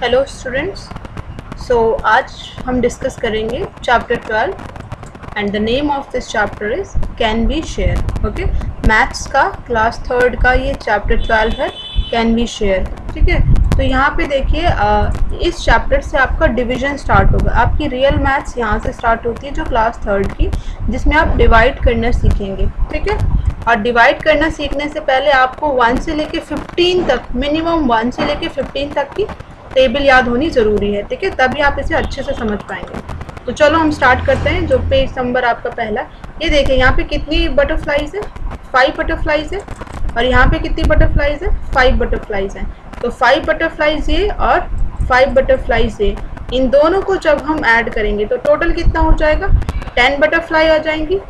Hello students. आज हम discuss करेंगे chapter 12 and the name of this chapter is can we share. Okay, maths का class 3rd का ये चैप्टर 12 है, कैन वी शेयर। ठीक है, तो यहाँ पे देखिए इस चैप्टर से आपका डिवीजन स्टार्ट होगा। आपकी रियल मैथ्स यहाँ से स्टार्ट होती है जो क्लास 3rd की, जिसमें आप डिवाइड करना सीखेंगे। ठीक है, और डिवाइड करना सीखने से पहले आपको 1 से लेके 15 तक, मिनिमम 1 से लेके 15 तक की टेबल याद होनी ज़रूरी है। ठीक है, तभी आप इसे अच्छे से समझ पाएंगे। तो चलो हम स्टार्ट करते हैं। जो पेज नंबर आपका पहला, ये देखिए यहाँ पे कितनी बटरफ्लाइज है, 5 बटरफ्लाइज है, और यहाँ पे कितनी बटरफ्लाइज है, 5 बटरफ्लाइज हैं। तो 5 बटरफ्लाइज ये और 5 बटरफ्लाइज ये, इन दोनों को जब हम ऐड करेंगे तो टोटल कितना हो जाएगा, 10 बटरफ्लाई आ जाएंगी।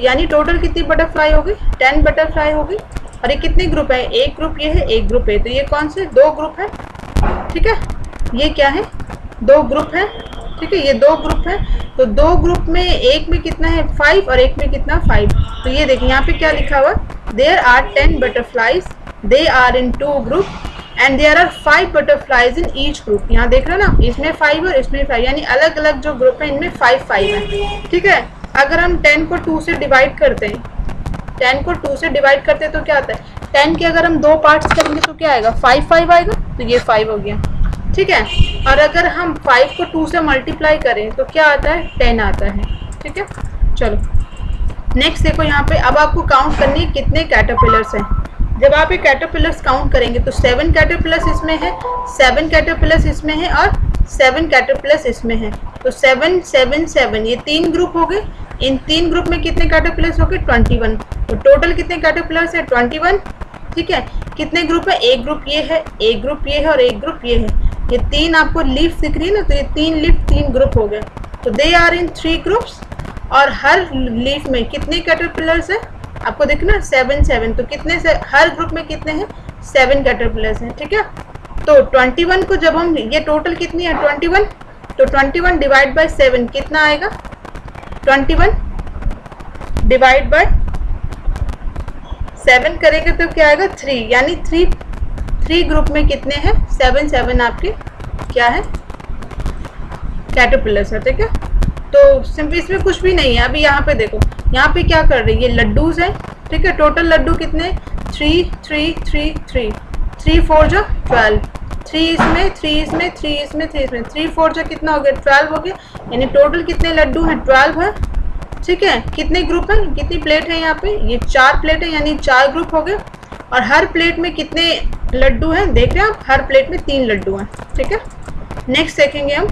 यानी टोटल कितनी बटरफ्लाई होगी, 10 बटरफ्लाई होगी। और ये कितने ग्रुप है, एक ग्रुप ये है, एक ग्रुप है। तो ये कौन से 2 ग्रुप है। ठीक है, ये क्या है, 2 ग्रुप है। ठीक है, ये 2 ग्रुप है। तो 2 ग्रुप में एक में कितना है 5 और एक में कितना 5। तो ये देखिए यहाँ पे क्या लिखा हुआ, there are 10 butterflies, they are in 2 group and there are 5 butterflies in each group. यहाँ देख रहे हो ना, इसमें 5 और इसमें 5, यानी अलग अलग जो ग्रुप है इनमें 5 है। ठीक है, अगर हम 10 को 2 से डिवाइड करते हैं, 10 को 2 से डिवाइड करते हैं तो क्या आता है, 10 के अगर हम 2 पार्ट्स करेंगे तो क्या आएगा, 5 आएगा। तो ये 5 हो गया। ठीक है, और अगर हम 5 को 2 से मल्टीप्लाई करें तो क्या आता है, 10 आता है। ठीक है, चलो नेक्स्ट देखो यहाँ पे। अब आपको काउंट करनी है कितने कैटरपिलर्स हैं। जब आप ये कैटरपिलर्स काउंट करेंगे तो 7 कैटरपिलर्स इसमें है, 7 कैटरपिलर्स इसमें है और 7 कैटरपिलर्स इसमें है। तो 7 7 7 ये 3 ग्रुप हो गए। इन 3 ग्रुप में कितने कैटरपिलर्स हो गए, 21। तो टोटल कितने कैटरपिलर्स है, 21। ठीक है, कितने ग्रुप है, एक ग्रुप ये है, एक ग्रुप ये है और एक ग्रुप ये है। ये 3 आपको लीफ दिख रही है ना, तो ये 3 लीफ 3 ग्रुप हो गए। तो दे आर इन 3 ग्रुप्स, और हर लीफ में कितने कैटरपिलर्स है आपको देखना, 7 7। तो कितने से हर ग्रुप में कितने हैं, 7 कैटरपिलर्स हैं। ठीक है, तो 21 को जब हम, ये टोटल कितनी है 21, तो 21 डिवाइड बाय 7 कितना आएगा, 21 डिवाइड बाय 7 करेंगे तो क्या आएगा, 3। यानी 3 ग्रुप में कितने हैं, 7 7 आपके क्या है, कैटरपिलर्स है। ठीक है, तो सिंपल इसमें कुछ भी नहीं है। अभी यहाँ पे देखो, यहाँ पे क्या कर रही है, ये लड्डूज हैं। ठीक है, टोटल लड्डू कितने, 3 3 3 3 3 4 जो 12, 3 इसमें, 3 इसमें, 3 इसमें, 3 इसमें, 3 4 जो कितना हो गया, 12 हो गया। यानी टोटल कितने लड्डू हैं, 12 है। ठीक है, कितने ग्रुप हैं, कितनी प्लेट है यहाँ पे, ये 4 प्लेट है, यानी 4 ग्रुप हो गए। और हर प्लेट में कितने लड्डू हैं, देख रहे हैं आप, हर प्लेट में 3 लड्डू हैं। ठीक है, नेक्स्ट देखेंगे हम।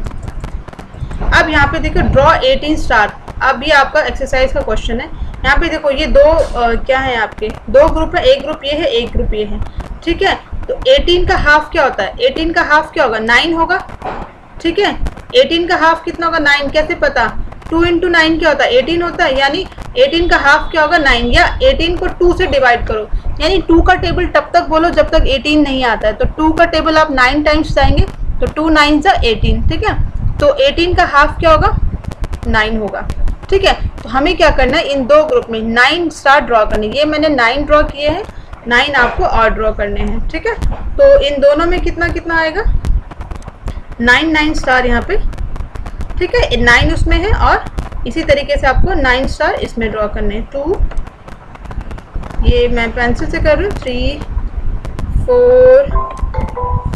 अब यहाँ पे देखो ड्रॉ 18 स्टार। अब ये आपका एक्सरसाइज का क्वेश्चन है। यहाँ पे देखो ये क्या है, आपके 2 ग्रुप है, एक ग्रुप ये है, एक ग्रुप ये है। ठीक है, तो 18 का हाफ क्या होता है, 18 का हाफ क्या होगा, 9 होगा। ठीक है, 18 का हाफ कितना होगा, 9। कैसे पता, 2 × 9 क्या होता है, 18 होता है। यानी 18 का हाफ क्या होगा, 9। या 18 को 2 से डिवाइड करो, यानी 2 का टेबल तब तक बोलो जब तक 18 नहीं आता है। तो 2 का टेबल आप 9 टाइम्स जाएंगे, तो 2 9 × 18। ठीक है, तो 18 का हाफ क्या होगा, 9 होगा। ठीक है, तो हमें क्या करना है, इन 2 ग्रुप में 9 स्टार ड्रॉ करने। ये मैंने 9 ड्रॉ किए हैं, 9 आपको और ड्रॉ करने हैं। ठीक है, तो इन दोनों में कितना कितना आएगा, 9 9 स्टार यहाँ पे। ठीक है, 9 उसमें है, और इसी तरीके से आपको 9 स्टार इसमें ड्रॉ करने हैं। 2, ये मैं पेंसिल से कर रही हूँ, 3 4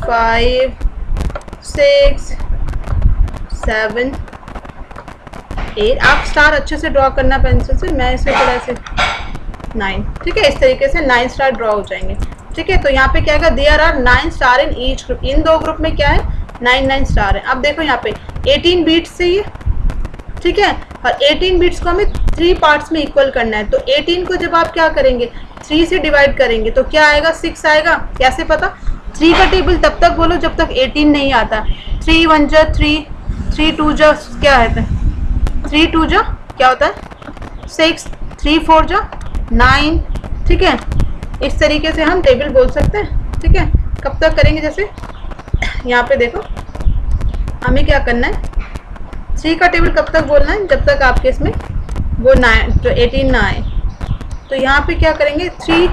5 6 7 8। आप स्टार अच्छे से ड्रॉ करना पेंसिल से, मैं इसे थोड़ा से 9। ठीक है, इस तरीके से 9 स्टार ड्रॉ हो जाएंगे। ठीक है, तो यहाँ पे क्या है, there are 9 star in each group. In 2 group में क्या है, 9 9 स्टार है। अब देखो यहाँ पे 18 बीट्स से ये। ठीक है, और 18 बीट्स को हमें 3 पार्ट्स में इक्वल करना है। तो 18 को जब आप क्या करेंगे, 3 से डिवाइड करेंगे तो क्या आएगा, 6 आएगा। कैसे पता, 3 का टेबल तब तक बोलो जब तक 18 नहीं आता। 3 1 जा 3, 3 2 जा क्या होता है, 3 2 जा क्या होता है 6, 3 4 जा 9। ठीक है, इस तरीके से हम टेबल बोल सकते हैं। ठीक है, कब तक करेंगे, जैसे यहाँ पे देखो हमें क्या करना है, 3 का टेबल कब तक बोलना है, जब तक आपके इसमें वो 9 तो 18 ना आए। तो यहाँ पे क्या करेंगे, 3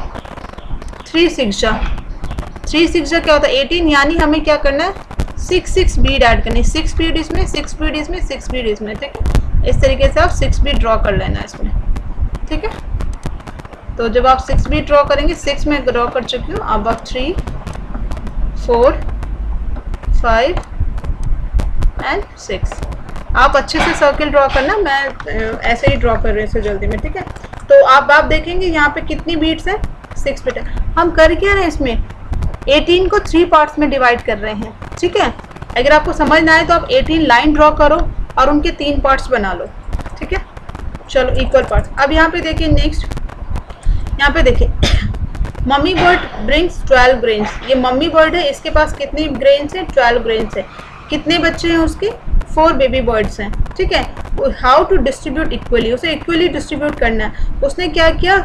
3 6 जा क्या होता है 18। यानी हमें क्या करना है, 6 बीड ऐड करनी, 6 बीड इसमें, 6 बीड इसमें, 6 बीड इसमें, ठीक है। इस तरीके से आप 6 बीड ड्रॉ कर लेना इसमें, ठीक है। तो जब आप 6 बीड ड्रॉ करेंगे, 6 में ड्रॉ कर चुकी हूँ, अब आप 3 4 5 एंड 6। आप अच्छे से सर्किल ड्रॉ करना, मैं ऐसे ही ड्रॉ कर रही हूँ इसे जल्दी में, ठीक है। तो आप देखेंगे यहाँ पे कितनी बीट्स हैं, 6 बीट है। हम कर क्या रहे हैं इसमें, 18 को 3 पार्ट्स में डिवाइड कर रहे हैं, ठीक है। अगर आपको समझ ना आए तो आप 18 लाइन ड्रॉ करो और उनके 3 पार्ट्स बना लो, ठीक है। चलो इक्वल पार्ट्स। अब यहाँ पे देखिए नेक्स्ट, यहाँ पे देखिए मम्मी बर्ड ब्रिंग्स 12 ग्रेन्स। ये मम्मी बर्ड है, इसके पास कितनी ग्रेन्स हैं, 12 ग्रेन्स है। कितने बच्चे हैं उसके, 4 बेबी बर्ड्स हैं, ठीक है। हाउ टू डिस्ट्रीब्यूट इक्वली, उसे इक्वली डिस्ट्रीब्यूट करना है। उसने क्या किया,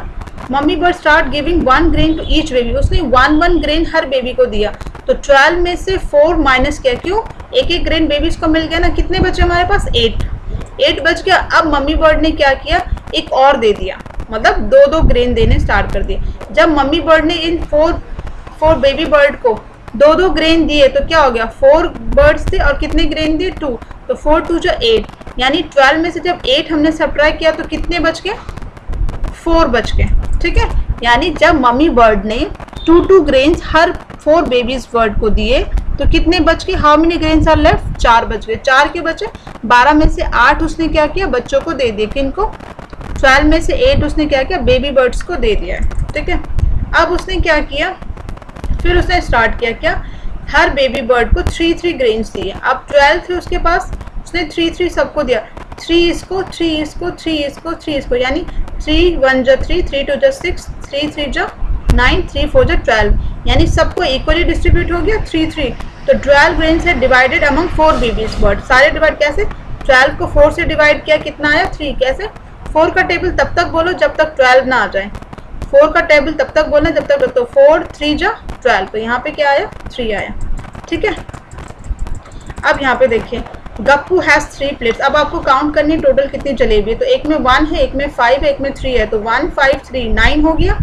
mummy bird start giving 1 grain to each baby. उसने 1 ग्रेन हर बेबी को दिया। तो 12 में से 4 माइनस किया, क्यों, एक ग्रेन बेबीज को मिल गया ना। कितने बचे हमारे पास, 8 बच गया। अब मम्मी बर्ड ने क्या किया, एक और दे दिया, मतलब 2 ग्रेन देने स्टार्ट कर दिए। जब मम्मी बर्ड ने इन 4 बेबी बर्ड को 2 ग्रेन दिए तो क्या हो गया, 4 बर्ड्स थे और कितने ग्रेन दिए, 2। तो 4 2 जो 8, यानी 12 में से जब 8 हमने सब्ट्रैक्ट किया तो कितने बच गए, 4 बच गए, ठीक है। यानी जब मम्मी बर्ड ने 2 ग्रेन्स हर 4 बेबीज बर्ड को दिए तो कितने बच गए, how many grains are left, 4 बच गए। 4 के बचे, 12 में से 8 उसने क्या किया, बच्चों को दे दिए। किनको, 12 में से 8 उसने क्या किया, बेबी बर्ड्स को दे दिया है, ठीक है। अब उसने क्या किया, फिर उसने स्टार्ट किया क्या, हर बेबी बर्ड को 3 ग्रेन्स दिए। अब 12 थे उसके पास, उसने 3 सबको दिया। 3 इसको, 3 इसको, 3 इसको, 3 इसको, यानी 3 1 जा 3, 3 2 जा 6, 3 3 जा 9, 3 4 जा 12, यानी सबको इक्वली डिस्ट्रीब्यूट हो गया 3 तो 12 ग्रेन्स है डिवाइडेड अमंग 4 बेबीज बर्ड। सारे डिवाइड कैसे, 12 को 4 से डिवाइड किया, कितना आया, 3। कैसे, 4 का टेबल तब तक बोलो जब तक 12 ना आ जाए। 4 का टेबल तब तक बोलना जब तक, तो 4 3 जा 12, तो यहाँ पे क्या आया, 3 आया, ठीक है। अब यहाँ पे देखिए, गप्पू हैज़ 3 प्लेट्स। अब आपको काउंट करनी टोटल कितनी जलेबी है। तो एक में 1 है, एक में 5 है, एक में 3 है, तो 1 5 3 9 हो गया।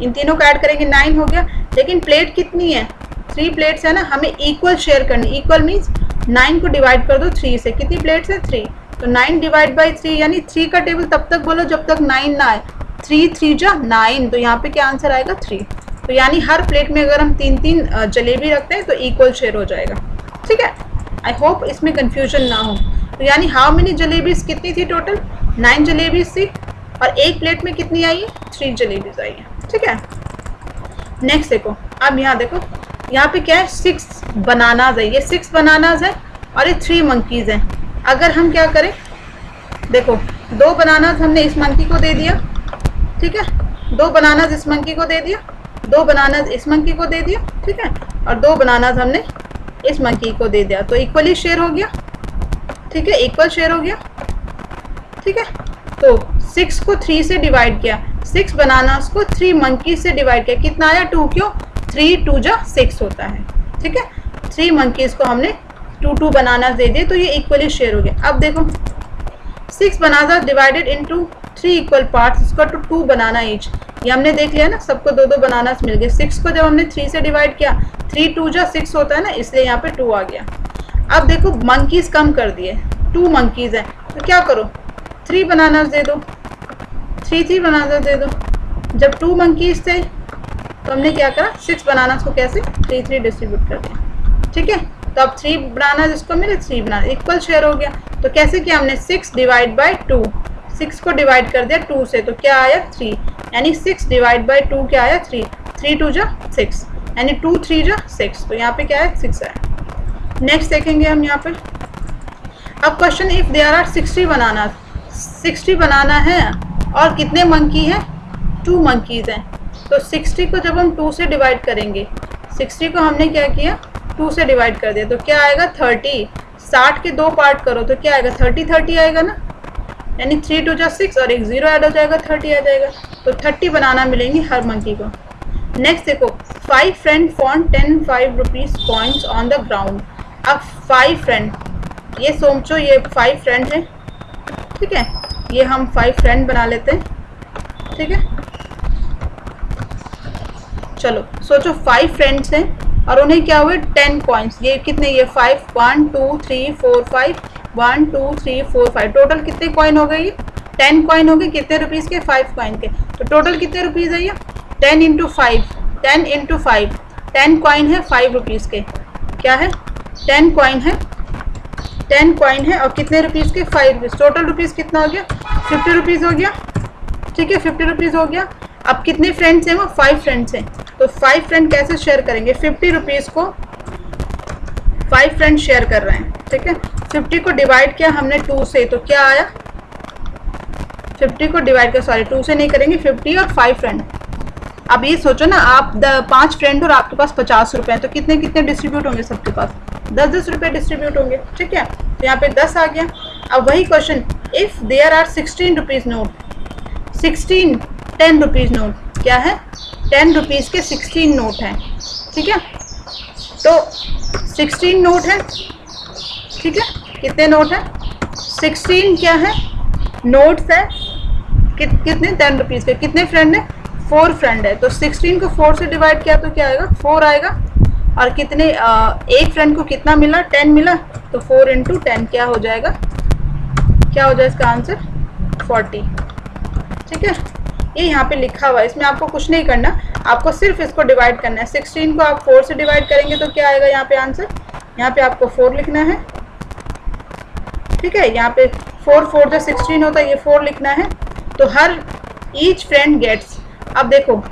इन तीनों को ऐड करेंगे 9 हो गया। लेकिन प्लेट कितनी है, 3 प्लेट्स है ना, हमें इक्वल शेयर करनी। इक्वल मीन्स 9 को डिवाइड कर दो 3 से, कितनी प्लेट्स है, 3। तो 9 डिवाइड बाई 3, यानी 3 का टेबल तब तक बोलो जब तक 9 ना आए। 3 3 जा 9, तो यहाँ पे क्या आंसर आएगा, 3। तो यानी हर प्लेट में अगर हम 3 जलेबी रखते हैं तो इक्वल शेयर हो जाएगा, ठीक है। आई होप इसमें कंफ्यूजन ना हो। तो यानी हाउ मेनी जलेबीज कितनी थी, टोटल 9 जलेबीज थी, और एक प्लेट में कितनी आई है, 3 जलेबीज आई है, ठीक है। नेक्स्ट देखो, अब यहाँ देखो, यहाँ पे क्या है, 6 बनानाज है। ये 6 बनानाज है और ये 3 मंकीज हैं। अगर हम क्या करें, देखो 2 बनानाज हमने इस मंकी को दे दिया, ठीक है, 2 बनानाज इस मंकी को दे दिया, 2 बनानाज इस मंकी को दे दिया, ठीक है, और 2 बनानाज हमने इस मंकी को दे दिया। तो इक्वली शेयर हो गया, ठीक है, इक्वल शेयर हो गया, ठीक है। तो 6 को 3 से डिवाइड किया, 6 बनानास को 3 मंकी से डिवाइड किया, कितना आया, 2। क्यों, 3 2 जा 6 होता है, ठीक है। 3 मंकीज को हमने 2 बनानास दे दिए, तो ये इक्वली शेयर हो गया। अब देखो 6 bananas divided into 3 equal parts, इसका टू 2 बनाना ईच। ये हमने देख लिया ना, सबको 2 बनानास मिल गए। 6 को जब हमने 3 से डिवाइड किया, 3 2 जा 6 होता है ना, इसलिए यहाँ पे 2 आ गया। अब देखो मंकीज कम कर दिए, 2 मंकीज हैं, तो क्या करो, 3 बनानास दे दो, 3 बनानास दे दो। जब 2 मंकीज थे तो हमने क्या करा, 6 बनानास को कैसे 3 डिस्ट्रीब्यूट कर दिया, ठीक है। तो अब 3 बनानास इसको मिले, 3 बनाना इक्वल शेयर हो गया। तो कैसे किया हमने, 6 डिवाइड बाई 2, 6 को डिवाइड कर दिया 2 से, तो क्या आया, 3, यानी 6 डिवाइड बाई 2 क्या आया, 3। 3 2 जा 6, यानी 2 3 जा 6, तो यहाँ पे क्या है, 6 आया। नेक्स्ट देखेंगे हम यहाँ पे, अब क्वेश्चन, इफ देयर आर 60 बनाना, 60 बनाना है और कितने मंकी हैं, 2 मंकीज हैं। तो 60 को जब हम 2 से डिवाइड करेंगे, 60 को हमने क्या किया, 2 से डिवाइड कर दिया, तो क्या आएगा, 30। 60 के 2 पार्ट करो तो क्या आएगा, 30 30 आएगा ना, यानी 3 2 जा 6 और एक 0 ऐड हो जाएगा, 30 आ जाएगा। तो 30 बनाना मिलेंगे हर मंकी को। नेक्स्ट देखो, 5 friend found 10 5 rupees coins on the ground. अब 5 फ्रेंड, ये सोचो ये 5 फ्रेंड हैं, ठीक है, ये हम 5 फ्रेंड बना लेते हैं, ठीक है। चलो सोचो 5 फ्रेंड्स हैं, और उन्हें क्या हुए 10 कॉइन्स। ये कितने, ये 5 1 2 3 4 5 1 2 3 4 5 टोटल कितने कॉइन हो गए, ये 10 कॉइन हो गए। कितने रुपीज़ के, 5 कॉइन के। तो टोटल कितने रुपीज़ है ये 10 इंटू 5, 10 इंटू 5, 10 कॉइन है 5 रुपीज़ के। क्या है 10 कॉइन है, 10 कॉइन है और कितने रुपीज़ के 5 रुपीज़। टोटल रुपीज़ कितना हो गया 50 रुपीज़ हो गया। ठीक है 50 रुपीज़ हो गया। अब कितने फ्रेंड्स हैं, वो 5 फ्रेंड्स हैं। तो 5 फ्रेंड कैसे शेयर करेंगे, 50 रुपीज़ को 5 फ्रेंड शेयर कर रहे हैं। ठीक है 50 को डिवाइड किया हमने 2 से, तो क्या आया 50 को डिवाइड किया, सॉरी 2 से नहीं करेंगे, 50 और 5 फ्रेंड। अब ये सोचो ना, आप 5 फ्रेंड और आपके पास 50 रुपये हैं, तो कितने कितने डिस्ट्रीब्यूट होंगे सबके पास, 10-10 रुपये डिस्ट्रीब्यूट होंगे। ठीक है तो यहाँ पे 10 आ गया। अब वही question, if there are 16 rupees note, 16 10 rupees note, क्या है 10 रुपीज़ के 16 नोट हैं। ठीक है तो 16 नोट है। ठीक है कितने नोट हैं, 16 क्या है नोट्स है। कितने 10 रुपीज़ के। कितने फ्रेंड है, 4 फ्रेंड है। तो 16 को 4 से डिवाइड किया तो क्या आएगा 4 आएगा। और कितने एक फ्रेंड को कितना मिला 10 मिला, तो 4 इंटू 10 क्या हो जाएगा, क्या हो जाएगा इसका आंसर 40। ठीक है ये यहाँ पे लिखा हुआ है, इसमें आपको कुछ नहीं करना, आपको सिर्फ इसको डिवाइड करना है। 16 को आप 4 से डिवाइड करेंगे तो क्या आएगा यहाँ पे आंसर, यहाँ पे आपको 4 लिखना है। ठीक है यहाँ पे 4 4 जो 16 होता है, ये 4 लिखना है। तो हर ईच फ्रेंड गेट्स, अब देखो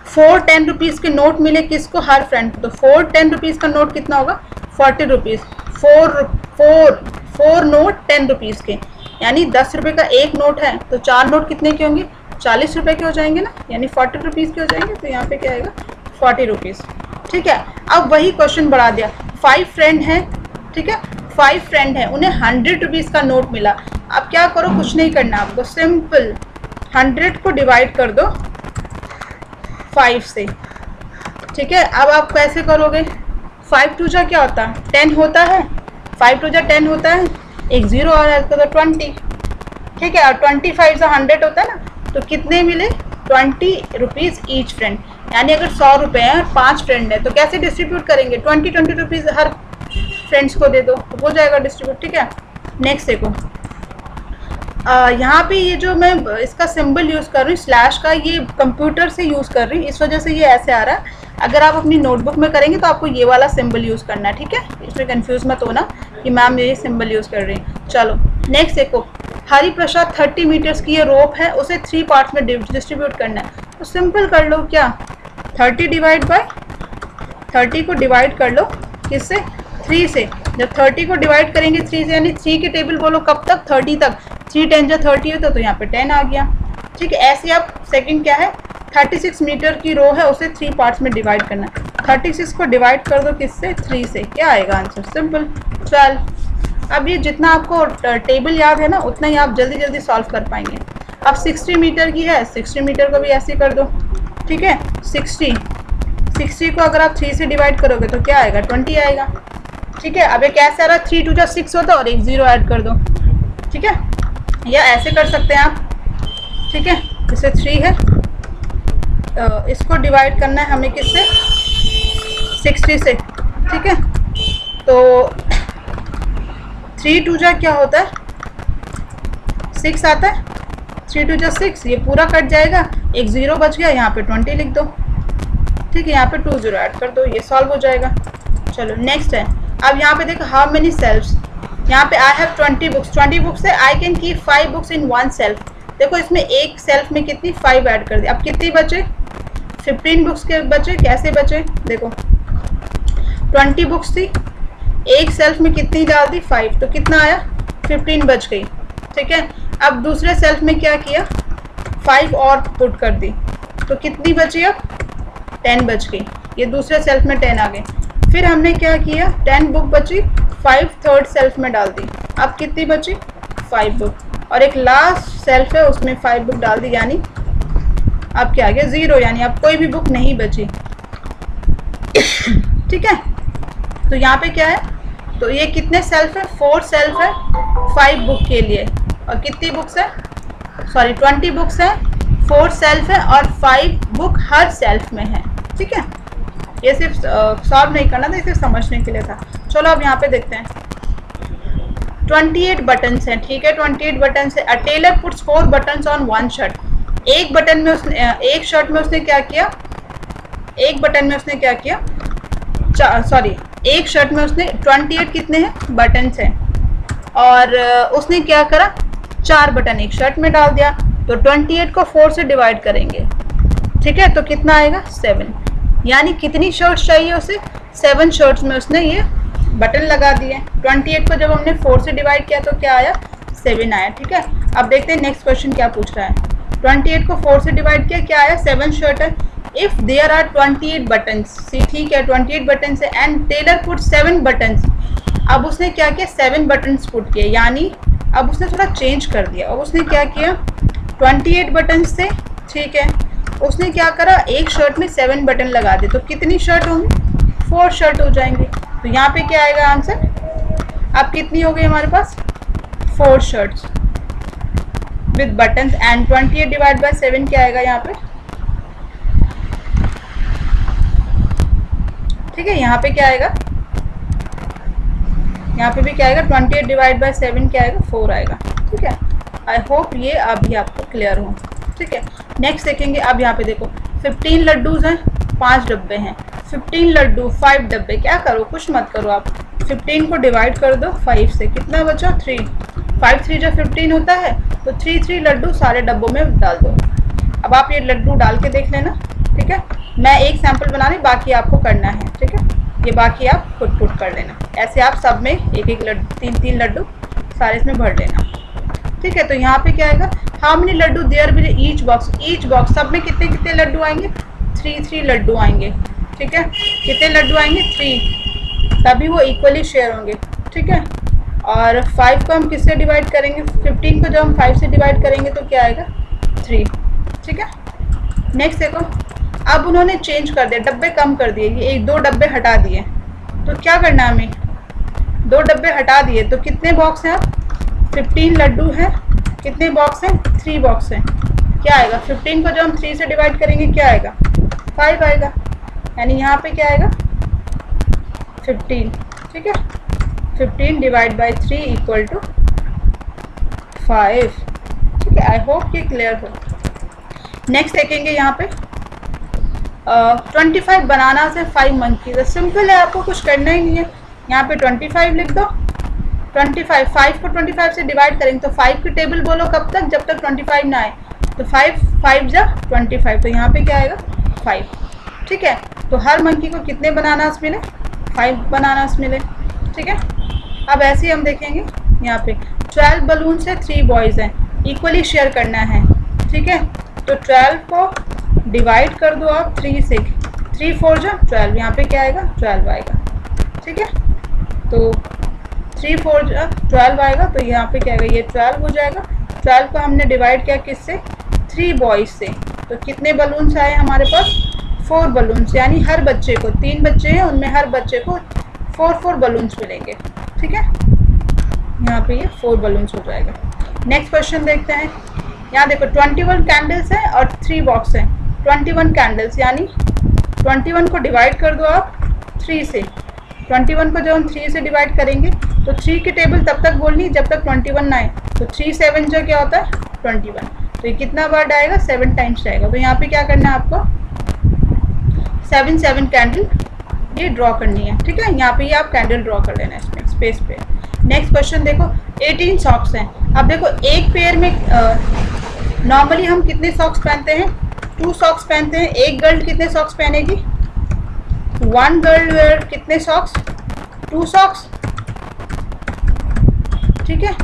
4 10 रुपीज़ के नोट मिले किसको, हर फ्रेंड को। तो 4 10 रुपीज़ का नोट कितना होगा 40 रुपीज़। 4 नोट 10 रुपीज़ के, यानी 10 रुपये का एक नोट है, तो 4 नोट कितने के होंगे 40 रुपये के हो जाएंगे ना, यानी 40 रुपीज़ के हो जाएंगे। तो यहाँ पे क्या आएगा 40 रुपीज़। ठीक है अब वही क्वेश्चन बढ़ा दिया, 5 फ्रेंड हैं। ठीक है 5 फ्रेंड हैं, उन्हें 100 रुपीज़ का नोट मिला। अब क्या करो, कुछ नहीं करना आपको, सिंपल 100 को डिवाइड कर दो 5 से। ठीक है अब आप कैसे करोगे, 5 2 जा क्या होता है 10 होता है, 5 2 जा 10 होता है, एक 0 और इसका तो 20। ठीक है और 25 से 100 होता है ना, तो कितने मिले 20 रुपीज़ ईच फ्रेंड। यानी अगर 100 रुपये हैं और 5 फ्रेंड है तो कैसे डिस्ट्रीब्यूट करेंगे, 20 रुपीज़ हर फ्रेंड्स को दे दो तो हो जाएगा डिस्ट्रीब्यूट। ठीक है नेक्स्ट देखो, यहाँ पे ये जो मैं इसका सिंबल यूज़ कर रही हूँ स्लैश का, ये कंप्यूटर से यूज़ कर रही हूँ, इस वजह से ये ऐसे आ रहा है। अगर आप अपनी नोटबुक में करेंगे तो आपको ये वाला सिंबल यूज़ करना है। ठीक है इसमें कंफ्यूज मत होना कि मैम ये सिंबल यूज़ कर रही हैं। चलो नेक्स्ट देखो, हरि प्रसाद 30 मीटर्स की ये रोप है, उसे 3 पार्ट्स में डिस्ट्रीब्यूट करना है। तो सिंपल कर लो, क्या 30 डिवाइड बाय 30 को डिवाइड कर लो किससे 3 से। जब 30 को डिवाइड करेंगे 3 से, यानी 3 की टेबल बोलो कब तक 30 तक, 3 10 जो 30 होता तो यहाँ पे 10 आ गया। ठीक है ऐसे आप सेकंड क्या है 36 मीटर की रो है, उसे 3 पार्ट्स में डिवाइड करना है। 36 को डिवाइड कर दो किससे 3 से, क्या आएगा आंसर सिंपल 12। अब ये जितना आपको टेबल याद है ना उतना ही आप जल्दी जल्दी सॉल्व कर पाएंगे। अब 60 मीटर की है, 60 मीटर को भी ऐसे कर दो। ठीक है 60 को अगर आप 3 से डिवाइड करोगे तो क्या आएगा 20 आएगा। ठीक है अब ये कैसे आ रहा है 3 2 जा 6 होता है और एक 0 ऐड कर दो। ठीक है या ऐसे कर सकते हैं आप। ठीक है जैसे 3 है, इसको डिवाइड करना है हमें किससे 60 से। ठीक है तो 3 2 जा क्या होता है 6 आता है, 3 2 जा 6, ये पूरा कट जाएगा, एक 0 बच गया, यहाँ पे 20 लिख दो। ठीक है यहाँ पे 2 0 ऐड कर दो, ये सॉल्व हो जाएगा। चलो नेक्स्ट है, अब यहाँ पे देखो हाउ मेनी सेल्फ्स, यहाँ पे आई हैव 20 बुक्स, 20 बुक्स है, I can keep 5 books in 1 self. देखो इसमें एक सेल्फ में कितनी 5 ऐड कर दी, अब कितनी बचे 15 बुक्स के बचे। कैसे बचे देखो 20 बुक्स थी, एक सेल्फ में कितनी डाल दी 5, तो कितना आया 15 बच गई। ठीक है अब दूसरे सेल्फ में क्या किया 5 और पुट कर दी, तो कितनी बची अब 10 बच गई, ये दूसरे सेल्फ में 10 आ गए। फिर हमने क्या किया 10 बुक बची, 5 थर्ड सेल्फ में डाल दी, अब कितनी बची 5 बुक, और एक लास्ट सेल्फ है उसमें 5 बुक डाल दी, यानी अब क्या आ गया 0, यानी अब कोई भी बुक नहीं बची। ठीक है तो यहाँ पे क्या है, तो ये कितने सेल्फ है 4 सेल्फ है 5 बुक के लिए, और कितनी बुक्स है सॉरी 20 बुक्स है, 4 सेल्फ है और 5 बुक हर सेल्फ में है। ठीक है, ये सिर्फ सॉल्व नहीं करना था, ये सिर्फ समझने के लिए था। चलो अब यहाँ पे देखते हैं। 28 बटन्स हैं, ठीक है, 28 बटन्स है। A tailor puts 4 buttons on one shirt. एक बटन में उसने, एक शर्ट में उसने क्या किया, एक बटन में उसने क्या किया, सॉरी, एक शर्ट में उसने 28 कितने हैं बटन्स हैं, और उसने क्या करा, 4 बटन एक शर्ट में डाल दिया। तो 28 को 4 से डिवाइड करेंगे, ठीक है, तो कितना आएगा 7। यानी कितनी शर्ट्स चाहिए उसे, 7 शर्ट्स में उसने ये बटन लगा दिए। 28 को जब हमने 4 से डिवाइड किया तो क्या आया, 7 आया, ठीक है। अब देखते हैं नेक्स्ट क्वेश्चन क्या पूछ रहा है। 28 को 4 से डिवाइड किया, क्या आया, 7 शर्ट है। इफ देयर आर 28 बटन्स, ठीक है, 28 बटन्स है, एंड टेलर पुट 7 बटन्स। अब उसने क्या किया, 7 बटन्स पुट किए, यानी अब उसने थोड़ा चेंज कर दिया। अब उसने क्या किया, 28 बटन्स थे, ठीक है, उसने क्या करा, एक शर्ट में 7 बटन लगा दे, तो कितनी शर्ट होंगी, 4 शर्ट हो जाएंगे। तो यहाँ पे क्या आएगा आंसर, अब कितनी हो गई हमारे पास, 4 shirts with buttons, and 28 divide by 7 क्या आएगा यहाँ पे, ठीक है। यहाँ पे क्या आएगा, यहाँ पे भी क्या आएगा, 28 डिवाइड बाय 7 क्या आएगा, 4 आएगा, ठीक है। आई होप ये अभी आपको क्लियर हो, ठीक है। नेक्स्ट देखेंगे। अब यहाँ पे देखो 15 लड्डूज हैं, 5 डब्बे हैं। 15 लड्डू 5 डब्बे, क्या करो, कुछ मत करो, आप 15 को डिवाइड कर दो 5 से, कितना बचा 3। 5 3 जब 15 होता है, तो 3 लड्डू सारे डब्बों में डाल दो। अब आप ये लड्डू डाल के देख लेना, ठीक है। मैं एक सैंपल बना रही, बाकी आपको करना है, ठीक है। ये बाकी आप खुद पुट कर लेना, ऐसे आप सब में एक एक लड्डू, 3 लड्डू सारे इसमें भर लेना, ठीक है। तो यहाँ पे क्या आएगा, how many laddoo there will each box, each box सब में कितने कितने लड्डू आएंगे, 3 लड्डू आएंगे, ठीक है। कितने लड्डू आएंगे, 3, तभी वो इक्वली शेयर होंगे, ठीक है। और 5 को हम किससे डिवाइड करेंगे, 15 को जब हम 5 से डिवाइड करेंगे तो क्या आएगा, 3, ठीक है। नेक्स्ट देखो, अब उन्होंने चेंज कर दिया, डब्बे कम कर दिए, ये 2 डब्बे हटा दिए, तो क्या करना है हमें, 2 डब्बे हटा दिए, तो कितने बॉक्स हैं, अब 15 लड्डू हैं, कितने बॉक्स हैं, 3 बॉक्स हैं, क्या आएगा, 15 को जब हम 3 से डिवाइड करेंगे क्या आएगा, 5 आएगा, यानी यहाँ पे क्या आएगा 15, ठीक है। 15 डिवाइड बाई 3 इक्वल टू 5, ठीक है। आई होप ये क्लियर हो। नेक्स्ट देखेंगे यहाँ पे 25 बनाना से 5 मंकीज, सिंपल है, आपको कुछ करना ही नहीं है। यहाँ पे 25 लिख दो, 25, 5 को 25 से डिवाइड करेंगे तो 5 की टेबल बोलो कब तक, जब तक 25 ना आए, तो 5 जा 25, तो यहाँ पे क्या आएगा 5, ठीक है। तो हर मंकी को कितने बनानास मिले, 5 बनानास मिले, ठीक है। अब ऐसे ही हम देखेंगे यहाँ पे 12 बलून से 3 बॉयज़ हैं, इक्वली शेयर करना है, ठीक है। तो 12 को डिवाइड कर दो आप 3 से, 3 4 जा 12, यहाँ पे क्या आएगा 12 आएगा, ठीक है। तो 3 4 जा 12 आएगा, तो यहाँ पे क्या आएगा, ये 12 हो जाएगा। 12 को हमने डिवाइड किया किससे, 3 बॉयज़ से, तो कितने बलून्स आए हमारे पास, 4 बलून्स, यानी हर बच्चे को, 3 बच्चे हैं उनमें हर बच्चे को 4 बलून्स मिलेंगे, ठीक है। यहाँ पे ये 4 बलून्स हो जाएगा। नेक्स्ट क्वेश्चन देखते हैं। यहाँ देखो 21 कैंडल्स हैं और 3 बॉक्स हैं, 21 कैंडल्स, यानी 21 को डिवाइड कर दो आप 3 से। 21 को जब हम 3 से डिवाइड करेंगे तो 3 की टेबल तब तक बोलनी जब तक 21 ना आए, तो 3 7 जो क्या होता है 21, तो ये कितना बार आएगा, 7 टाइम्स जाएगा। तो यहाँ पे क्या करना है आपको, 7 कैंडल ये ड्रॉ करनी है, ठीक है। यहाँ पे ये आप कैंडल ड्रॉ कर लेना है इसमें स्पेस पे। नेक्स्ट क्वेश्चन देखो 18 सॉक्स हैं। अब देखो एक पेयर में नॉर्मली हम कितने सॉक्स पहनते हैं, 2 सॉक्स पहनते हैं। एक गर्ल कितने सॉक्स पहनेगी, 1 गर्ल वेयर कितने सॉक्स, 2 सॉक्स, ठीक है।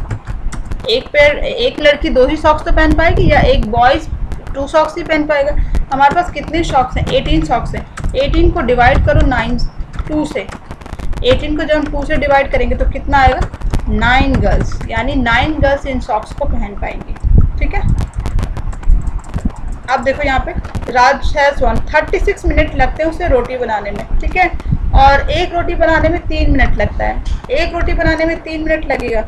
एक पेयर, एक लड़की 2 ही सॉक्स तो पहन पाएगी, या एक बॉयज 2 सॉक्स ही पहन पाएगा। हमारे पास कितने सॉक्स हैं, 18 सॉक्स हैं। 18 को डिवाइड करो 2 से, 18 को जब हम 2 से डिवाइड करेंगे तो कितना आएगा, 9 गर्ल्स, यानी 9 गर्ल्स इन सॉक्स को पहन पाएंगी, ठीक है। अब देखो यहाँ पे राज हैज़ 36 मिनट लगते हैं उसे रोटी बनाने में, ठीक है। और एक रोटी बनाने में 3 मिनट लगता है, एक रोटी बनाने में 3 मिनट लगेगा,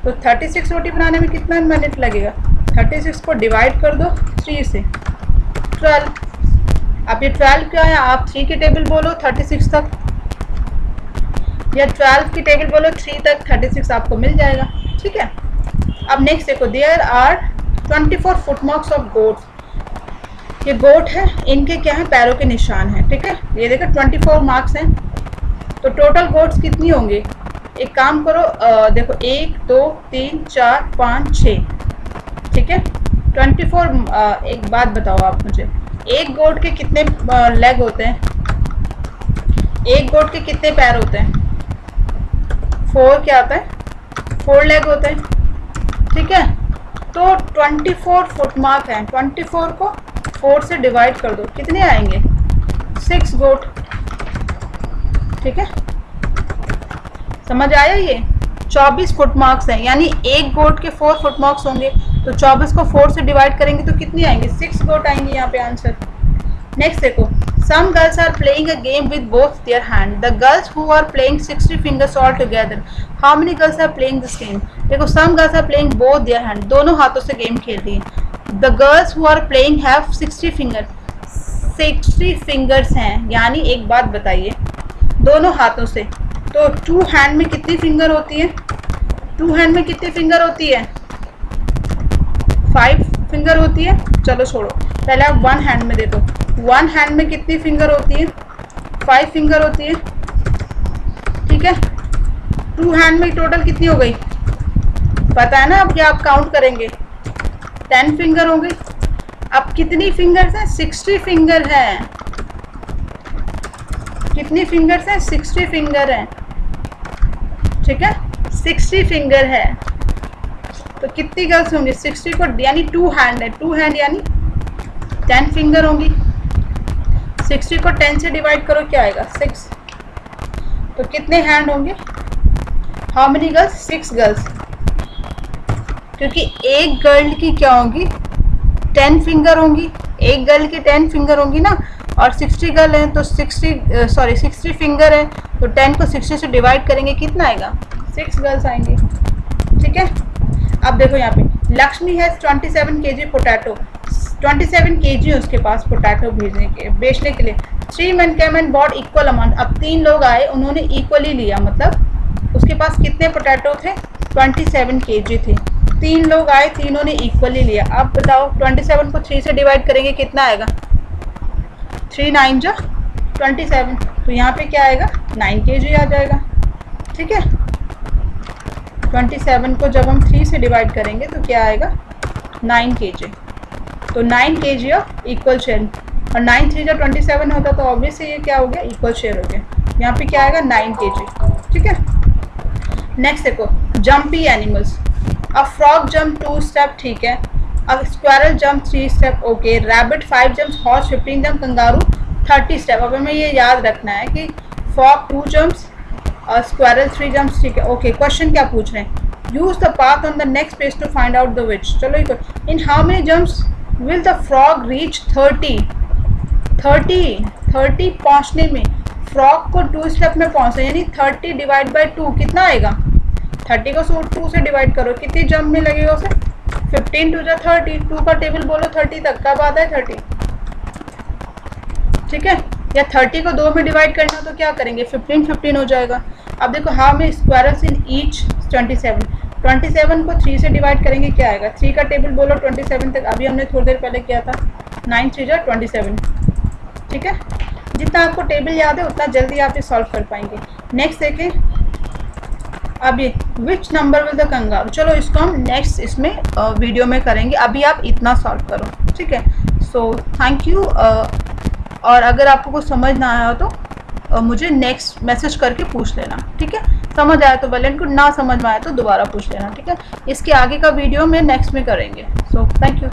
तो 36 रोटी बनाने में कितना मिनट लगेगा, 36 को डिवाइड कर दो 3 से, 12, अब ये 12 क्या है, आप 3 की टेबल बोलो 36 तक, या 12 की टेबल बोलो 3 तक, 36 आपको मिल जाएगा। ठीक है, अब नेक्स्ट देखो, there are 24 footmarks of goat. ये गोट है, इनके क्या है, पैरों के निशान हैं। ठीक है, ये देखो 24 मार्क्स हैं, तो टोटल गोट्स कितनी होंगे, एक काम करो, देखो 1 2 3 4 5 6, ठीक है 24। एक बात बताओ आप मुझे, एक गोट के कितने लेग होते हैं, एक गोट के कितने पैर होते हैं, 4 क्या आता है, 4 लेग होते हैं। ठीक है, तो 24 फुटमार्क है, 24 को 4 से डिवाइड कर दो, कितने आएंगे, 6 गोट। ठीक है, समझ आया, ये 24 फुटमार्क्स हैं, यानी एक गोट के 4 फुटमार्क्स होंगे, तो 24 को 4 से डिवाइड करेंगे तो कितनी आएंगे, 6 गोट आएंगे यहाँ पे आंसर। नेक्स्ट देखो, some girls are playing a game with both their hand. The girls who are playing 60 fingers all together. How many girls are playing this game? देखो, some girls are playing both their hand, दोनों हाथों से game खेल रही हैं। The girls who are playing have 60 fingers. 60 fingers हैं, यानी एक बात बताइए, दोनों हाथों से, तो 2 हैंड में कितनी फिंगर होती है, 2 हैंड में कितनी फिंगर होती है, 5 फिंगर होती है। चलो छोड़ो, पहले आप 1 हैंड में देखो, 1 हैंड में कितनी फिंगर होती है, 5 फिंगर होती है। ठीक है, 2 हैंड में टोटल कितनी हो गई, पता है ना, अब क्या आप काउंट करेंगे, 10 फिंगर हो गई। अब कितनी फिंगर्स हैं, 60 फिंगर हैं। कितनी फिंगर्स हैं, 60 फिंगर हैं। ठीक है, 60 फिंगर है, तो कितनी गर्ल्स होंगी, 60 को, यानी 2 हैंड है, 2 हैंड यानी 10 फिंगर होंगी। 60 को 10 से डिवाइड करो, क्या आएगा, 6। तो कितने हैंड होंगे, हाउ मेनी गर्ल्स, 6 गर्ल्स, क्योंकि एक गर्ल की क्या होंगी, 10 फिंगर होंगी, एक गर्ल की 10 फिंगर होंगी ना, और 60 गर्ल हैं तो 60 फिंगर है, तो 10 को 60 से डिवाइड करेंगे, कितना आएगा, 6 गर्ल्स आएंगी। ठीक है, अब देखो यहाँ पे, लक्ष्मी है 27 kg पोटैटो, 27 kg है उसके पास पोटैटो बेचने के लिए। 3 men came and bought equal amount। अब 3 लोग आए, उन्होंने इक्वली लिया, मतलब उसके पास कितने पोटैटो थे, 27 kg थे। 3 लोग आए, तीनों ने इक्वली लिया। अब बताओ 27 को 3 से डिवाइड करेंगे, कितना आएगा, 3 9 जा 27, तो यहाँ पे क्या आएगा, 9 kg आ जाएगा। ठीक है, 27 को जब हम 3 से डिवाइड करेंगे तो क्या आएगा, 9 kg, तो 9 kg ऑफ इक्वल शेयर, और 9 3 जा 27 होता, तो ऑब्वियसली ये क्या हो गया, इक्वल शेयर हो गया। यहाँ पे क्या आएगा, 9 kg। ठीक है, नेक्स्ट देखो, jumpy animals, a frog jump 2 step, ठीक है, a squirrel jump 3 step, okay, rabbit 5 jumps, horse 15 jump, kangaroo 30 step. अब हमें ये याद रखना है कि फ्रॉग 2 जंप्स और स्क्वायरल 3 जंप्स, ठीक है। ओके, क्वेश्चन क्या पूछ रहे हैं, use the path on the next page to find out the which. चलो, in how many jumps will the frog reach 30 पहुँचने में, फ्रॉग को 2 स्टेप में पहुँचना, यानी 30 डिवाइड बाई 2 कितना आएगा, 30 को 2 से डिवाइड करो, कितनी जंप में लगेगा उसे, 15 2 जा 30, 2 का टेबल बोलो 30 तक, कब आता है 30। ठीक है, या 30 को 2 में डिवाइड करना तो क्या करेंगे, 15 हो जाएगा। अब देखो, how many squirrels in each, 27 को 3 से डिवाइड करेंगे, क्या आएगा, 3 का टेबल बोलो 27 तक, अभी हमने थोड़ी देर पहले किया था, 9 3 जा 27। ठीक है, जितना आपको टेबल याद है उतना जल्दी आप ये सॉल्व कर पाएंगे। नेक्स्ट देखें, अब ये which number will the kangaroo, चलो इसको हम नेक्स्ट इसमें वीडियो में करेंगे, अभी आप इतना सॉल्व करो। ठीक है, सो थैंक यू। और अगर आपको कुछ समझ ना आया हो तो मुझे नेक्स्ट मैसेज करके पूछ लेना। ठीक है, समझ आया तो वेल एंड गुड, ना समझ में आया तो दोबारा पूछ लेना। ठीक है, इसके आगे का वीडियो में नेक्स्ट में करेंगे। So thank you.